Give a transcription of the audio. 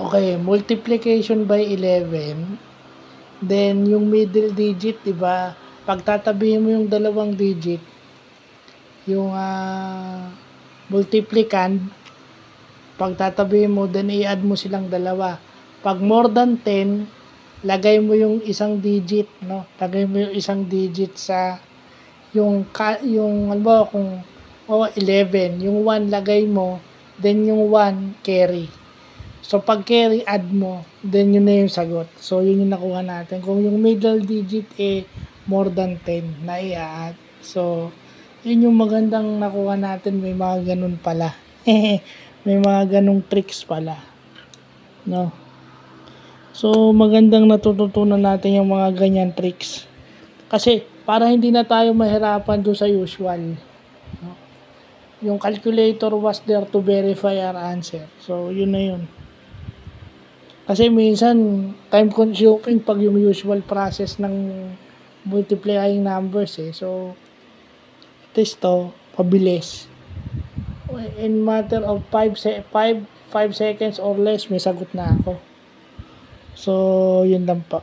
Okay, multiplication by 11. Then, yung middle digit, di ba? Pagtatabihin mo yung dalawang digit, yung multiplicand, pagtatabihin mo, then i-add mo silang dalawa. Pag more than 10, lagay mo yung isang digit, no? Lagay mo yung isang digit sa yung ano ba, kung 11, yung 1 lagay mo, then yung 1 carry. So, pag carry, add mo, then yun na yung sagot. So, yun yung nakuha natin. Kung yung middle digit more than 10 na i-add. So, yun yung magandang nakuha natin. May mga ganun pala. May mga ganung tricks pala. No? So, magandang natututunan natin yung mga ganyan tricks. Kasi, para hindi na tayo mahirapan doon sa usual. No? Yung calculator was there to verify our answer. So, yun na yun. Kasi minsan, time consuming pag yung usual process ng multiplying numbers So, at least to, pabilis. In matter of 5 seconds or less, may sagot na ako. So, yun lang po.